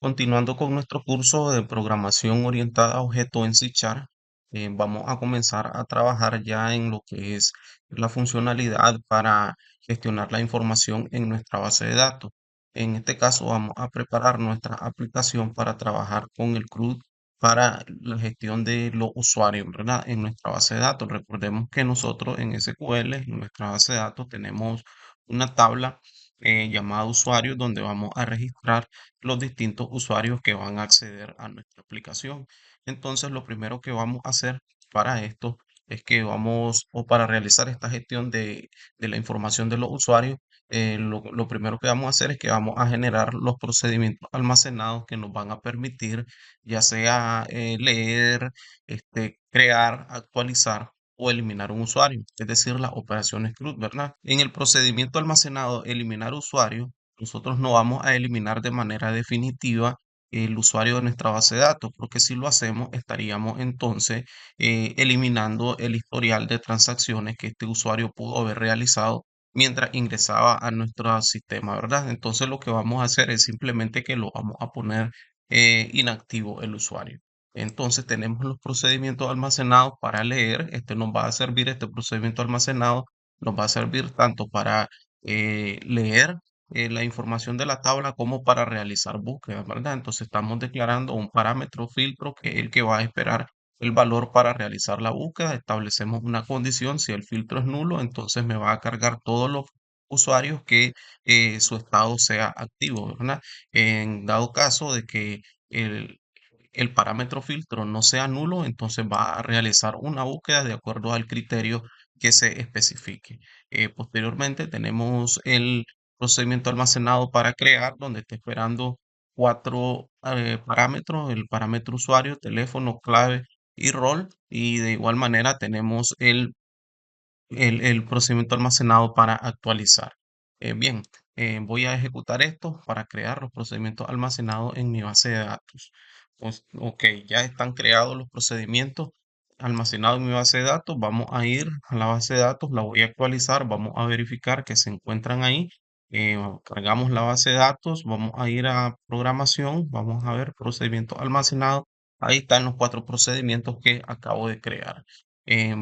Continuando con nuestro curso de programación orientada a objetos en C Sharp, vamos a comenzar a trabajar ya en lo que es la funcionalidad para gestionar la información en nuestra base de datos. En este caso, vamos a preparar nuestra aplicación para trabajar con el CRUD para la gestión de los usuarios, ¿verdad? En nuestra base de datos. Recordemos que nosotros en SQL, en nuestra base de datos, tenemos una tabla llamada usuarios donde vamos a registrar los distintos usuarios que van a acceder a nuestra aplicación. Entonces, lo primero que vamos a hacer para esto es que vamos, o para realizar esta gestión de la información de los usuarios, lo primero que vamos a hacer es que vamos a generar los procedimientos almacenados que nos van a permitir, ya sea leer, crear, actualizar o eliminar un usuario, es decir, las operaciones CRUD, ¿verdad? En el procedimiento almacenado, eliminar usuario, nosotros no vamos a eliminar de manera definitiva el usuario de nuestra base de datos, porque si lo hacemos, estaríamos entonces eliminando el historial de transacciones que este usuario pudo haber realizado mientras ingresaba a nuestro sistema, ¿verdad? Entonces lo que vamos a hacer es simplemente que lo vamos a poner inactivo el usuario. Entonces tenemos los procedimientos almacenados para leer. Este nos va a servir, este procedimiento almacenado nos va a servir tanto para leer la información de la tabla como para realizar búsquedas, ¿verdad? Entonces estamos declarando un parámetro filtro que es el que va a esperar el valor para realizar la búsqueda. Establecemos una condición, si el filtro es nulo, entonces me va a cargar todos los usuarios que su estado sea activo, ¿verdad? En dado caso de que el, el parámetro filtro no sea nulo, entonces va a realizar una búsqueda de acuerdo al criterio que se especifique. Posteriormente tenemos el procedimiento almacenado para crear, donde está esperando cuatro parámetros: el parámetro usuario, teléfono, clave y rol. Y de igual manera tenemos el procedimiento almacenado para actualizar. Bien, voy a ejecutar esto para crear los procedimientos almacenados en mi base de datos. Pues, ok, ya están creados los procedimientos almacenados en mi base de datos. Vamos a ir a la base de datos, la voy a actualizar, vamos a verificar que se encuentran ahí. Cargamos la base de datos, vamos a ir a programación, vamos a ver procedimientos almacenados. Ahí están los cuatro procedimientos que acabo de crear.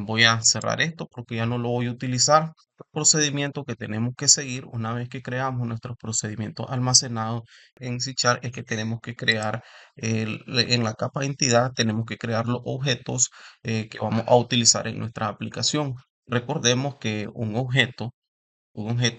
Voy a cerrar esto porque ya no lo voy a utilizar. El procedimiento que tenemos que seguir una vez que creamos nuestros procedimientos almacenados en C Sharp es que tenemos que crear en la capa de entidad, tenemos que crear los objetos que vamos a utilizar en nuestra aplicación. Recordemos que un objeto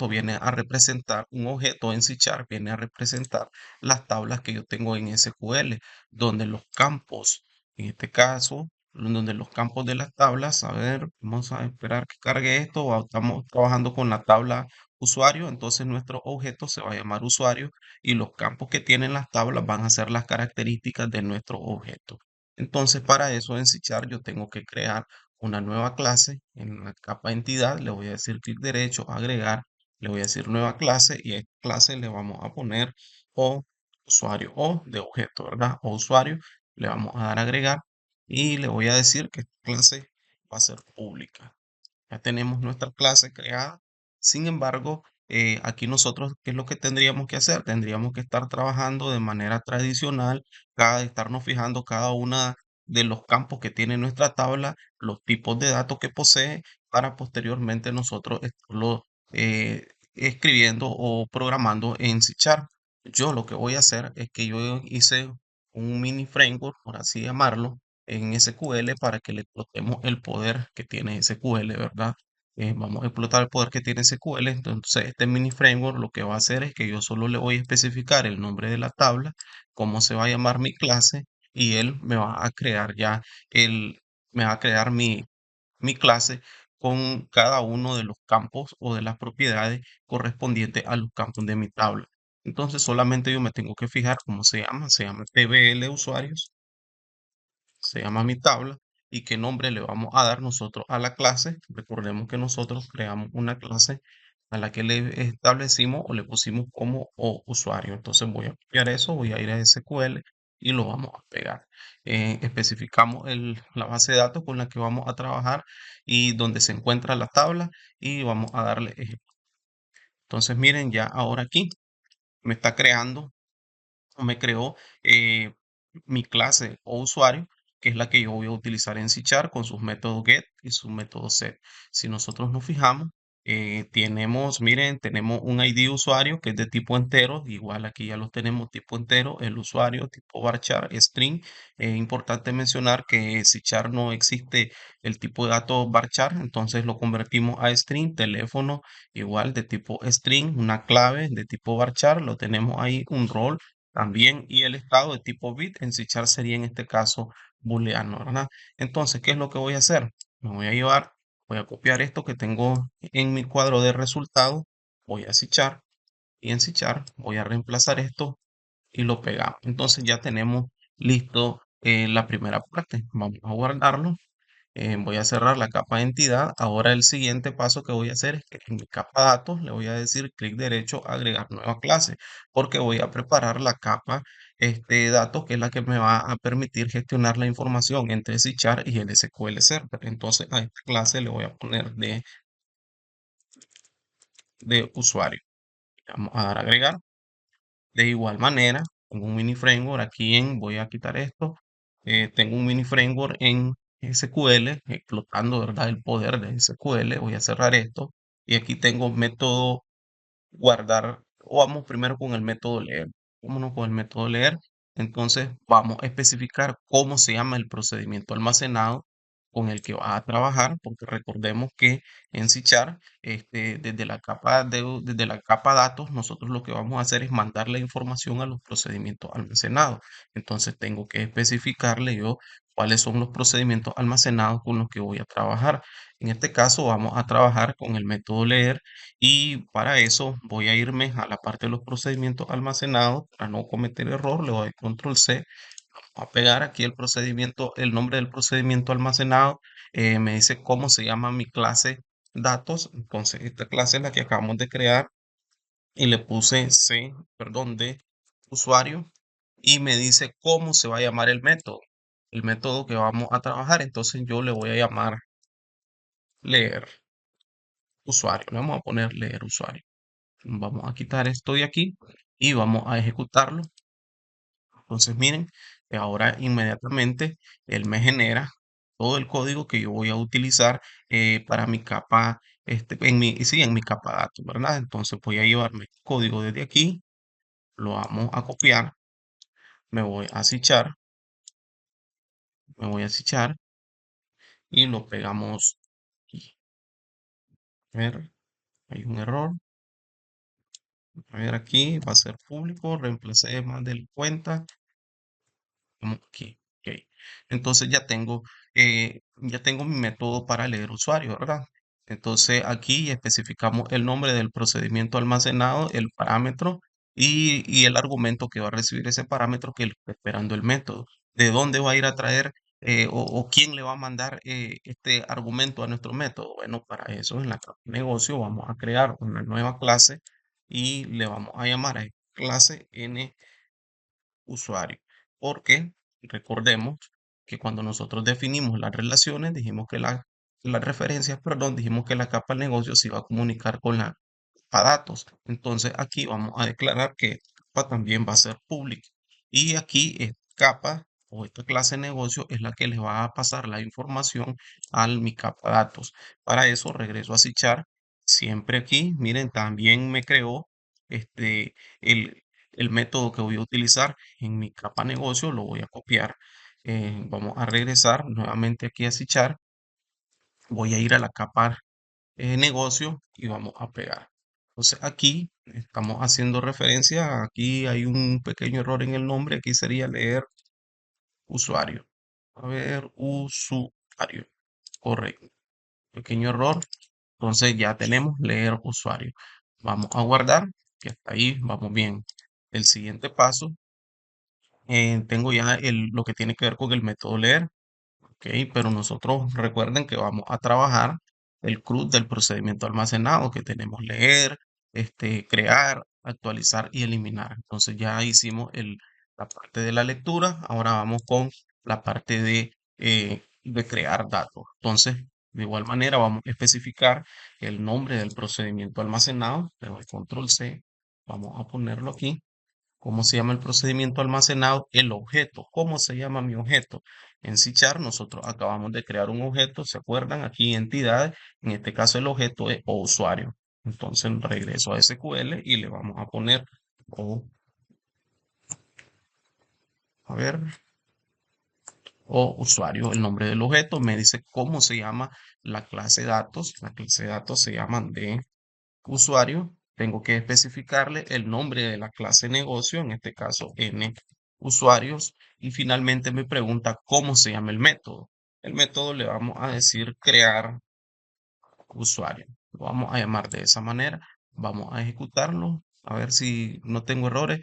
viene a representar, un objeto en C Sharp viene a representar las tablas que yo tengo en SQL, donde los campos, en este caso, donde los campos de las tablas, a ver, vamos a esperar que cargue esto, estamos trabajando con la tabla usuario, entonces nuestro objeto se va a llamar usuario y los campos que tienen las tablas van a ser las características de nuestro objeto. Entonces, para eso en C Sharp yo tengo que crear una nueva clase en la capa entidad, le voy a decir clic derecho, agregar, le voy a decir nueva clase y a esta clase le vamos a poner o usuario o de objeto, ¿verdad? O usuario, le vamos a dar agregar y le voy a decir que esta clase va a ser pública. Ya tenemos nuestra clase creada. Sin embargo, aquí nosotros, ¿qué es lo que tendríamos que hacer? Tendríamos que estar trabajando de manera tradicional, estarnos fijando cada una de los campos que tiene nuestra tabla, los tipos de datos que posee, para posteriormente nosotros estarlo escribiendo o programando en C Sharp. Yo lo que voy a hacer es que yo hice un mini framework, por así llamarlo, en SQL para que le explotemos el poder que tiene SQL, ¿verdad? Vamos a explotar el poder que tiene SQL. Entonces, este mini framework lo que va a hacer es que yo solo le voy a especificar el nombre de la tabla, cómo se va a llamar mi clase, y él me va a crear ya me va a crear mi clase con cada uno de los campos o de las propiedades correspondientes a los campos de mi tabla. Entonces, solamente yo me tengo que fijar cómo se llama TBL usuarios, se llama mi tabla, y qué nombre le vamos a dar nosotros a la clase. Recordemos que nosotros creamos una clase a la que le establecimos o le pusimos como usuario. Entonces voy a copiar eso, voy a ir a SQL y lo vamos a pegar. Especificamos la base de datos con la que vamos a trabajar y donde se encuentra la tabla, y vamos a darle ejemplo. Entonces miren, ya ahora aquí me está creando me creó eh, mi clase o usuario, que es la que yo voy a utilizar en C# con sus métodos get y su método set. Si nosotros nos fijamos, miren, tenemos un ID usuario que es de tipo entero, igual aquí ya lo tenemos tipo entero, el usuario tipo varchar, string. Es importante mencionar que en C# no existe el tipo de datos varchar, entonces lo convertimos a string, teléfono igual de tipo string, una clave de tipo varchar, lo tenemos ahí, un rol también, y el estado de tipo bit en C# sería en este caso booleano, ¿verdad? Entonces, ¿qué es lo que voy a hacer? Me voy a llevar, voy a copiar esto que tengo en mi cuadro de resultados, voy a C# y en C# voy a reemplazar esto y lo pegamos. Entonces ya tenemos listo la primera parte. Vamos a guardarlo. Voy a cerrar la capa de entidad. Ahora el siguiente paso que voy a hacer es que en mi capa datos le voy a decir clic derecho, agregar nueva clase, porque voy a preparar la capa datos, que es la que me va a permitir gestionar la información entre C# y el SQL Server. Entonces a esta clase le voy a poner de usuario. Vamos a dar a agregar. De igual manera, tengo un mini framework aquí voy a quitar esto. Tengo un mini framework en SQL, explotando, ¿verdad? El poder de SQL. Voy a cerrar esto. Y aquí tengo método guardar, o vamos primero con el método leer. Vámonos con el método leer. Entonces vamos a especificar cómo se llama el procedimiento almacenado con el que vas a trabajar, porque recordemos que en C#, desde la capa datos, nosotros lo que vamos a hacer es mandar la información a los procedimientos almacenados. Entonces tengo que especificarle yo cuáles son los procedimientos almacenados con los que voy a trabajar. En este caso vamos a trabajar con el método leer, y para eso voy a irme a la parte de los procedimientos almacenados. Para no cometer error, le doy control C, a pegar aquí el procedimiento, el nombre del procedimiento almacenado. Me dice cómo se llama mi clase datos. Entonces, esta clase es la que acabamos de crear y le puse C, perdón, de usuario, y me dice cómo se va a llamar el método que vamos a trabajar. Entonces, yo le voy a llamar leer usuario. Le vamos a poner leer usuario. Vamos a quitar esto de aquí y vamos a ejecutarlo. Entonces, miren, ahora inmediatamente él me genera todo el código que yo voy a utilizar para mi capa, sí, en mi capa datos, ¿verdad? Entonces voy a llevarme el código desde aquí, lo vamos a copiar, me voy a cichar, me voy a cichar y lo pegamos aquí. A ver, hay un error. A ver, aquí va a ser público, reemplacé más de la cuenta. Como aquí, ok. Entonces ya tengo mi método para leer usuario, ¿verdad? Entonces aquí especificamos el nombre del procedimiento almacenado, el parámetro y el argumento que va a recibir ese parámetro que está esperando el método. ¿De dónde va a ir a traer o quién le va a mandar este argumento a nuestro método? Bueno, para eso en la capa de negocio vamos a crear una nueva clase y le vamos a llamar a esta clase N usuario. Porque recordemos que cuando nosotros definimos las relaciones, dijimos que las referencias, perdón, dijimos que la capa del negocio se iba a comunicar con la capa datos. Entonces aquí vamos a declarar que esta capa también va a ser pública. Y aquí esta capa o esta clase de negocio es la que les va a pasar la información a mi capa datos. Para eso regreso a C#. Siempre aquí, miren, también me creó el, el método que voy a utilizar en mi capa negocio, lo voy a copiar. Vamos a regresar nuevamente aquí a C#. Voy a ir a la capa negocio y vamos a pegar. Entonces aquí estamos haciendo referencia, aquí hay un pequeño error en el nombre, aquí sería leer usuario. A ver, usuario, correcto. Pequeño error, entonces ya tenemos leer usuario. Vamos a guardar, que hasta ahí vamos bien. El siguiente paso, tengo ya lo que tiene que ver con el método leer. Ok, pero nosotros recuerden que vamos a trabajar el CRUD del procedimiento almacenado, que tenemos leer, crear, actualizar y eliminar. Entonces ya hicimos la parte de la lectura, ahora vamos con la parte de crear datos. Entonces, de igual manera vamos a especificar el nombre del procedimiento almacenado, le doy control C, vamos a ponerlo aquí ¿Cómo se llama el procedimiento almacenado? El objeto. ¿Cómo se llama mi objeto? En C Sharp nosotros acabamos de crear un objeto, ¿se acuerdan? Aquí entidades, en este caso el objeto es o usuario. Entonces regreso a SQL y le vamos a poner o, a ver, o usuario, el nombre del objeto. Me dice cómo se llama la clase de datos. La clase de datos se llama de usuario. Tengo que especificarle el nombre de la clase negocio, en este caso N usuarios. Y finalmente me pregunta cómo se llama el método. El método le vamos a decir crear usuario. Lo vamos a llamar de esa manera. Vamos a ejecutarlo. A ver si no tengo errores.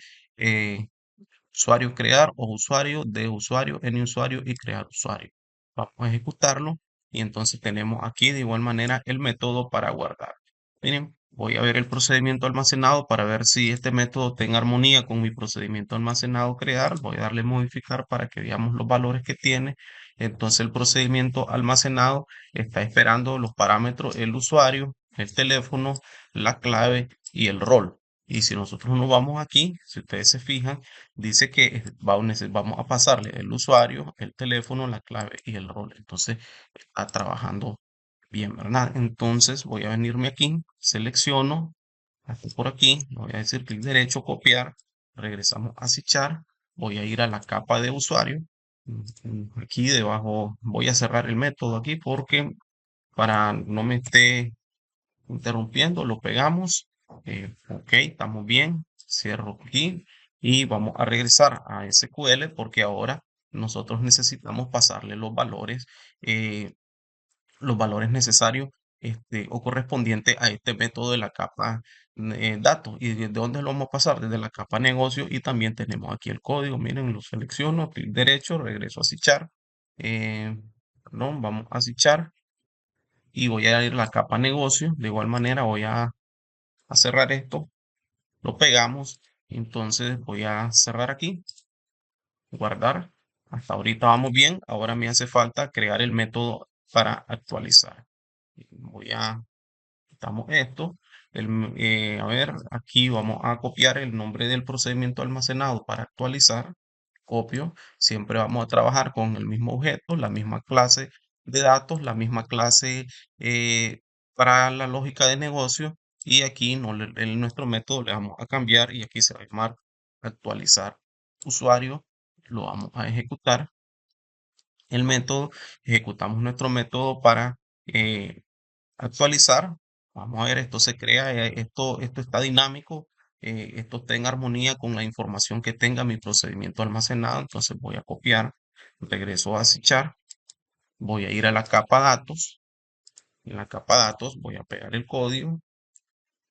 Usuario crear o usuario de usuario, n usuario y crear usuario. Vamos a ejecutarlo y entonces tenemos aquí de igual manera el método para guardar. Miren, voy a ver el procedimiento almacenado para ver si este método está en armonía con mi procedimiento almacenado crear. Voy a darle modificar para que veamos los valores que tiene. Entonces el procedimiento almacenado está esperando los parámetros, el usuario, el teléfono, la clave y el rol. Y si nosotros nos vamos aquí, si ustedes se fijan, dice que vamos a pasarle el usuario, el teléfono, la clave y el rol. Entonces está trabajando bien, ¿verdad? Entonces voy a venirme aquí, selecciono, hasta por aquí, le voy a decir clic derecho, copiar, regresamos a Sichar, voy a ir a la capa de usuario. Aquí debajo voy a cerrar el método aquí porque para no me esté interrumpiendo, lo pegamos. Ok, estamos bien. Cierro aquí y vamos a regresar a SQL porque ahora nosotros necesitamos pasarle eh, los valores necesarios o correspondientes a este método de la capa datos. ¿Y de dónde lo vamos a pasar? Desde la capa negocio y también tenemos aquí el código. Miren, lo selecciono, clic derecho, regreso a Sichar. Eh, perdón, vamos a Sichar y voy a ir a la capa negocio. De igual manera voy a cerrar esto, lo pegamos, entonces voy a cerrar aquí, guardar. Hasta ahorita vamos bien, ahora me hace falta crear el método para actualizar. Voy a, quitamos esto, a ver, aquí vamos a copiar el nombre del procedimiento almacenado para actualizar, copio, siempre vamos a trabajar con el mismo objeto, la misma clase de datos, la misma clase eh, para la lógica de negocio y aquí no nuestro método le vamos a cambiar y aquí se va a llamar actualizar usuario, lo vamos a ejecutar el método, ejecutamos nuestro método para eh, actualizar. Vamos a ver, esto se crea, esto está dinámico, esto está en armonía con la información que tenga mi procedimiento almacenado. Entonces voy a copiar, regreso a Sichar, voy a ir a la capa datos. En la capa datos voy a pegar el código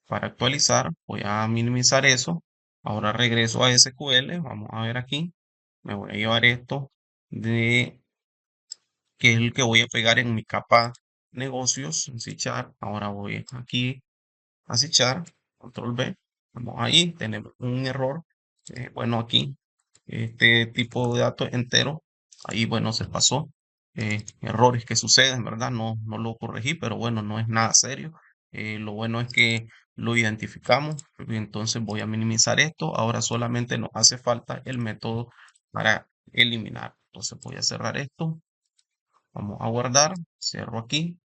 para actualizar, voy a minimizar eso. Ahora regreso a SQL, vamos a ver aquí, me voy a llevar esto de que es el que voy a pegar en mi capa negocios, en Sichar. Ahora voy aquí acechar, control B. Vamos ahí, tenemos un error. Bueno, aquí, este tipo de datos entero, ahí, bueno, se pasó. Errores que suceden, ¿verdad? No lo corregí, pero bueno, no es nada serio. Lo bueno es que lo identificamos. Y entonces voy a minimizar esto. Ahora solamente nos hace falta el método para eliminar. Entonces voy a cerrar esto. Vamos a guardar. Cierro aquí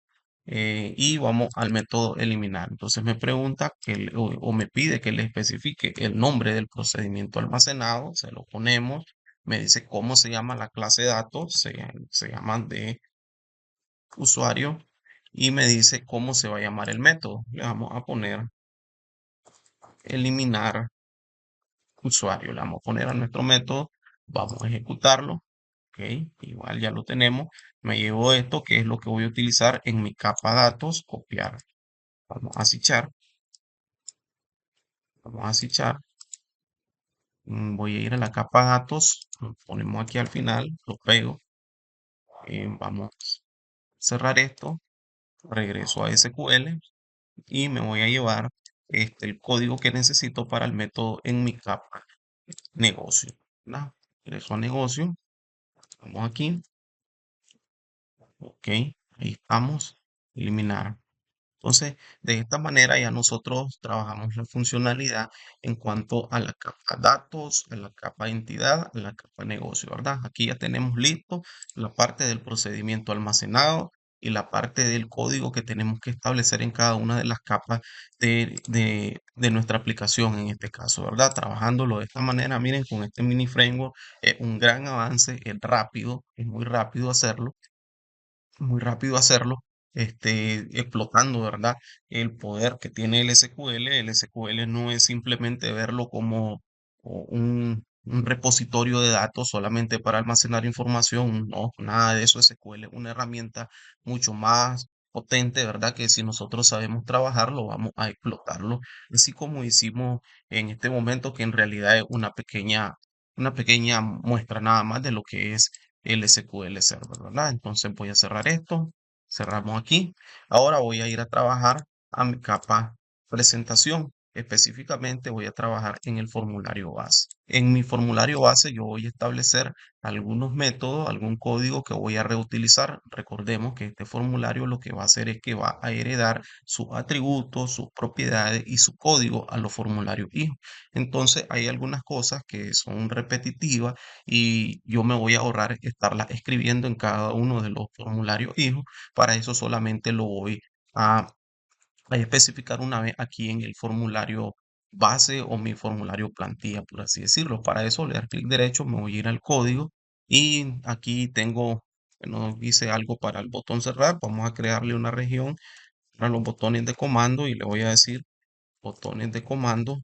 y vamos al método eliminar. Entonces me pregunta o me pide que le especifique el nombre del procedimiento almacenado, se lo ponemos, me dice cómo se llama la clase de datos, se llaman de usuario y me dice cómo se va a llamar el método. Le vamos a poner eliminar usuario, le vamos a poner a nuestro método, vamos a ejecutarlo. Ok, igual ya lo tenemos. Me llevo esto que es lo que voy a utilizar en mi capa datos, copiar. Vamos a fichar. Vamos a fichar. Voy a ir a la capa datos, lo ponemos aquí al final, lo pego, vamos a cerrar esto, regreso a SQL y me voy a llevar el código que necesito para el método en mi capa negocio. ¿Verdad? Regreso a negocio, vamos aquí, ok, ahí estamos, eliminar. Entonces, de esta manera ya nosotros trabajamos la funcionalidad en cuanto a la capa datos, a la capa entidad, a la capa negocio, ¿verdad? Aquí ya tenemos listo la parte del procedimiento almacenado y la parte del código que tenemos que establecer en cada una de las capas de nuestra aplicación en este caso, ¿verdad? Trabajándolo de esta manera, miren, con este mini framework es un gran avance, es rápido, es muy rápido hacerlo, explotando, ¿verdad? El poder que tiene el SQL. El SQL no es simplemente verlo como un repositorio de datos solamente para almacenar información, no, nada de eso. SQL es una herramienta mucho más potente, ¿verdad? Que si nosotros sabemos trabajarlo, vamos a explotarlo, así como hicimos en este momento, que en realidad es una pequeña muestra nada más de lo que es el SQL Server, ¿verdad? Entonces voy a cerrar esto, cerramos aquí. Ahora voy a ir a trabajar a mi capa presentación. Específicamente voy a trabajar en el formulario base. En mi formulario base yo voy a establecer algunos métodos, algún código que voy a reutilizar. Recordemos que este formulario lo que va a hacer es que va a heredar sus atributos, sus propiedades y su código a los formularios hijos. Entonces hay algunas cosas que son repetitivas y yo me voy a ahorrar estarla escribiendo en cada uno de los formularios hijos. Para eso solamente lo voy a, a especificar una vez aquí en el formulario base o mi formulario plantilla, por así decirlo. Para eso le dar clic derecho, me voy a ir al código y aquí tengo, bueno, hice algo para el botón cerrar. Vamos a crearle una región para los botones de comando y le voy a decir botones de comando.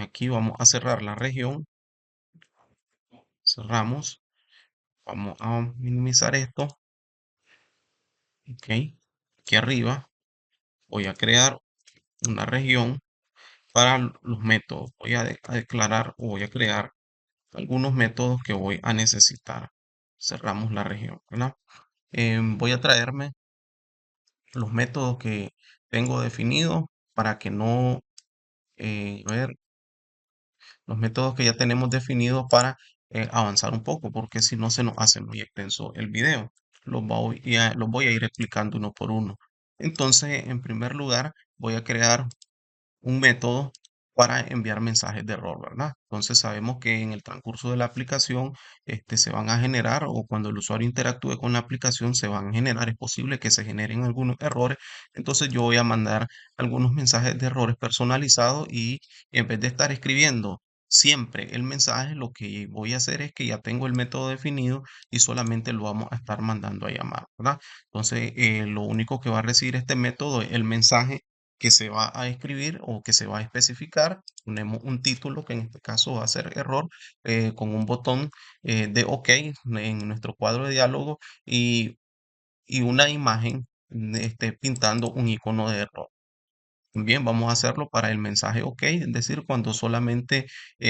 Aquí vamos a cerrar la región, cerramos. Vamos a minimizar esto. Ok. Aquí arriba voy a crear una región para los métodos. Voy a declarar o voy a crear algunos métodos que voy a necesitar. Cerramos la región, ¿verdad? Voy a traerme los métodos que tengo definidos para que no, a ver, los métodos que ya tenemos definidos para avanzar un poco, porque si no se nos hace muy extenso el video. Los voy a ir explicando uno por uno. Entonces, en primer lugar, voy a crear un método para enviar mensajes de error, ¿verdad? Entonces sabemos que en el transcurso de la aplicación se van a generar, o cuando el usuario interactúe con la aplicación se van a generar, es posible que se generen algunos errores. Entonces yo voy a mandar algunos mensajes de errores personalizados y en vez de estar escribiendo siempre el mensaje, lo que voy a hacer es que ya tengo el método definido y solamente lo vamos a estar mandando a llamar, ¿verdad? Entonces lo único que va a recibir este método es el mensaje que se va a escribir o que se va a especificar. Ponemos un título que en este caso va a ser error, con un botón de OK en nuestro cuadro de diálogo y una imagen pintando un icono de error. Bien, vamos a hacerlo para el mensaje OK, es decir, cuando solamente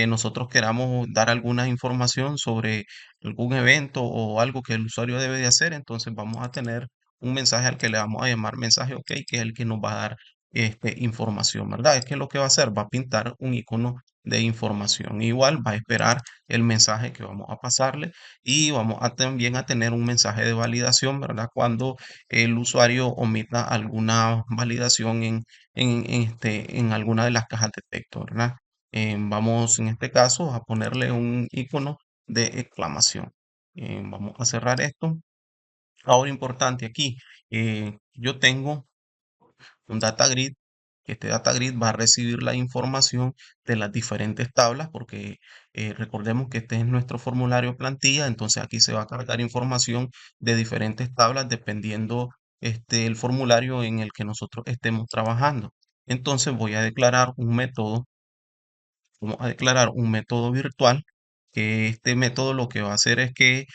nosotros queramos dar alguna información sobre algún evento o algo que el usuario debe de hacer, entonces vamos a tener un mensaje al que le vamos a llamar mensaje OK, que es el que nos va a dar información, ¿verdad? Es que lo que va a hacer, va a pintar un icono de información. Igual va a esperar el mensaje que vamos a pasarle y vamos a también a tener un mensaje de validación, ¿verdad? Cuando el usuario omita alguna validación en alguna de las cajas de texto, ¿verdad? Vamos en este caso a ponerle un icono de exclamación. Vamos a cerrar esto. Ahora importante aquí, yo tengo un data grid. Este data grid va a recibir la información de las diferentes tablas porque recordemos que este es nuestro formulario plantilla, entonces aquí se va a cargar información de diferentes tablas dependiendo el formulario en el que nosotros estemos trabajando. Entonces voy a declarar un método. Vamos a declarar un método virtual, que este método lo que va a hacer es que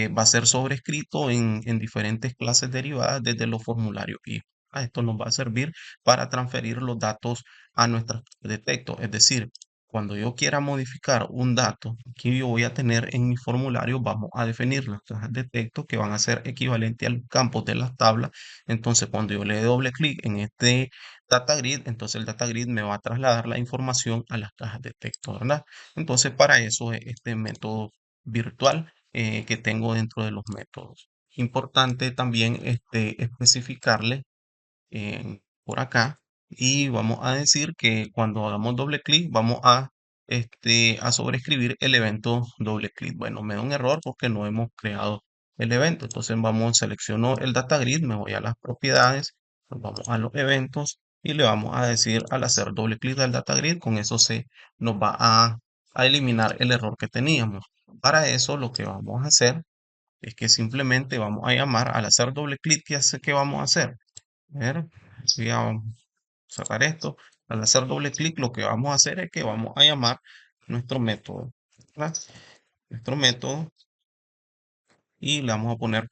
va a ser sobrescrito en diferentes clases derivadas desde los formularios y esto nos va a servir para transferir los datos a nuestras de texto. Es decir, cuando yo quiera modificar un dato que yo voy a tener en mi formulario, vamos a definir las cajas de texto que van a ser equivalentes a los campos de las tablas. Entonces, cuando yo le dé doble clic en este Data Grid, entonces el Data Grid me va a trasladar la información a las cajas de texto, ¿verdad? Entonces para eso es este método virtual que tengo dentro de los métodos. Importante también especificarle por acá y vamos a decir que cuando hagamos doble clic vamos a sobreescribir el evento doble clic. Bueno, me da un error porque no hemos creado el evento. Entonces selecciono el data grid, me voy a las propiedades, nos vamos a los eventos y le vamos a decir al hacer doble clic al data grid, con eso se nos va a eliminar el error que teníamos. Para eso lo que vamos a hacer es que simplemente vamos a llamar al hacer doble clic, ¿qué vamos a hacer? A ver, voy a cerrar esto. Al hacer doble clic, lo que vamos a hacer es que vamos a llamar nuestro método, ¿verdad? Nuestro método y le vamos a poner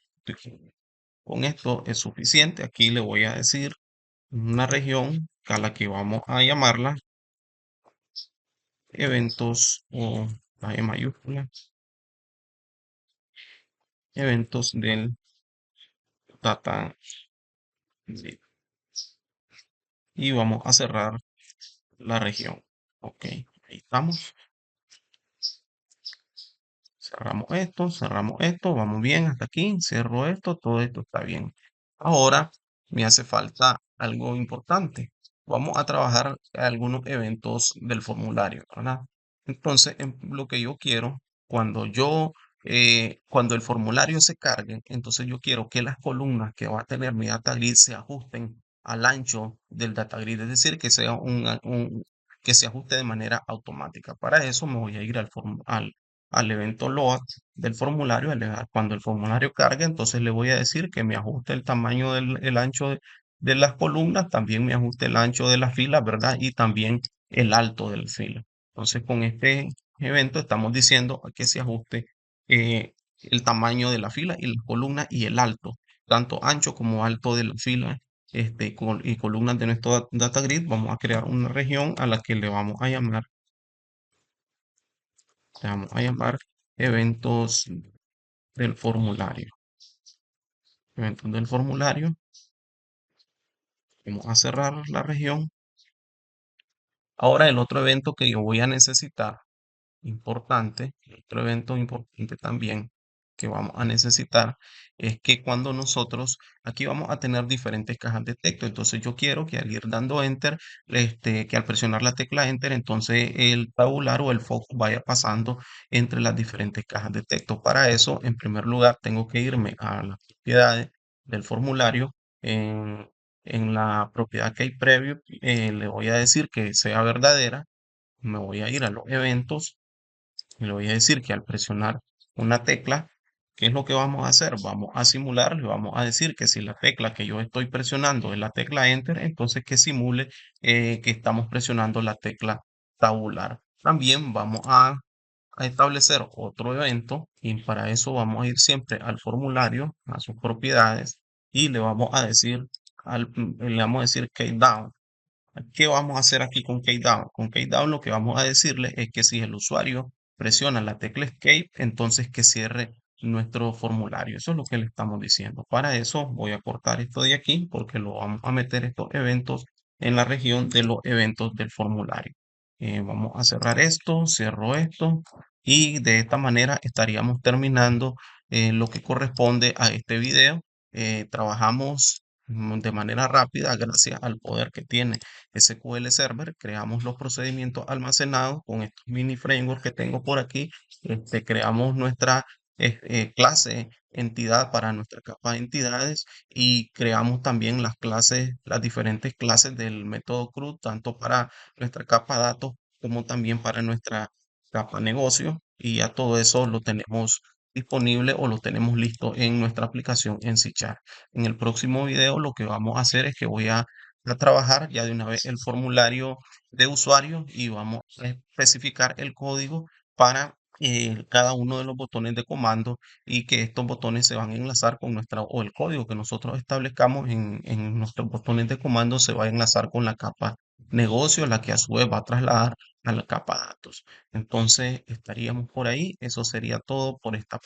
con esto es suficiente. Aquí le voy a decir una región a la que vamos a llamarla eventos o la E mayúscula, eventos del data grid. Y vamos a cerrar la región. Ok, ahí estamos. Cerramos esto, vamos bien hasta aquí, cierro esto, todo esto está bien. Ahora me hace falta algo importante. Vamos a trabajar algunos eventos del formulario, ¿verdad? Entonces, lo que yo quiero, cuando el formulario se cargue, entonces yo quiero que las columnas que va a tener mi data grid se ajusten al ancho del data grid, es decir, que sea que se ajuste de manera automática. Para eso me voy a ir al evento load del formulario. Cuando el formulario cargue, entonces le voy a decir que me ajuste el tamaño el ancho de las columnas, también me ajuste el ancho de las filas, ¿verdad? Y también el alto de la fila. Entonces, con este evento estamos diciendo que se ajuste el tamaño de la fila y la columna y el alto, tanto ancho como alto de la fila. Y columnas de nuestro data grid, vamos a crear una región a la que le vamos a llamar eventos del formulario. Eventos del formulario. Vamos a cerrar la región. Ahora el otro evento que yo voy a necesitar importante, otro evento importante también que vamos a necesitar es que cuando nosotros, aquí vamos a tener diferentes cajas de texto, entonces yo quiero que al ir dando enter, que al presionar la tecla enter, entonces el tabular o el foco vaya pasando entre las diferentes cajas de texto. Para eso, en primer lugar, tengo que irme a las propiedades del formulario. En, en la propiedad que hay previo, le voy a decir que sea verdadera. Me voy a ir a los eventos y le voy a decir que al presionar una tecla, ¿qué es lo que vamos a hacer? Vamos a simular, le vamos a decir que si la tecla que yo estoy presionando es la tecla Enter, entonces que simule que estamos presionando la tecla tabular. También vamos a establecer otro evento y para eso vamos a ir siempre al formulario, a sus propiedades y le vamos a decir countdown. ¿Qué vamos a hacer aquí con Keydown? Con Keydown lo que vamos a decirle es que si el usuario presiona la tecla Escape, entonces que cierre nuestro formulario. Eso es lo que le estamos diciendo. Para eso voy a cortar esto de aquí porque lo vamos a meter estos eventos en la región de los eventos del formulario. Vamos a cerrar esto, cierro esto y de esta manera estaríamos terminando lo que corresponde a este video. Trabajamos de manera rápida gracias al poder que tiene SQL Server, creamos los procedimientos almacenados con estos mini frameworks que tengo por aquí. Creamos nuestra clase entidad para nuestra capa de entidades y creamos también las diferentes clases del método CRUD, tanto para nuestra capa datos como también para nuestra capa negocio. Y ya todo eso lo tenemos disponible o lo tenemos listo en nuestra aplicación en C#. En el próximo video lo que vamos a hacer es que voy a trabajar ya de una vez el formulario de usuario y vamos a especificar el código para cada uno de los botones de comando y que estos botones se van a enlazar con o el código que nosotros establezcamos en nuestros botones de comando se va a enlazar con la capa negocio, la que a su vez va a trasladar a la capa datos. Entonces estaríamos por ahí. Eso sería todo por esta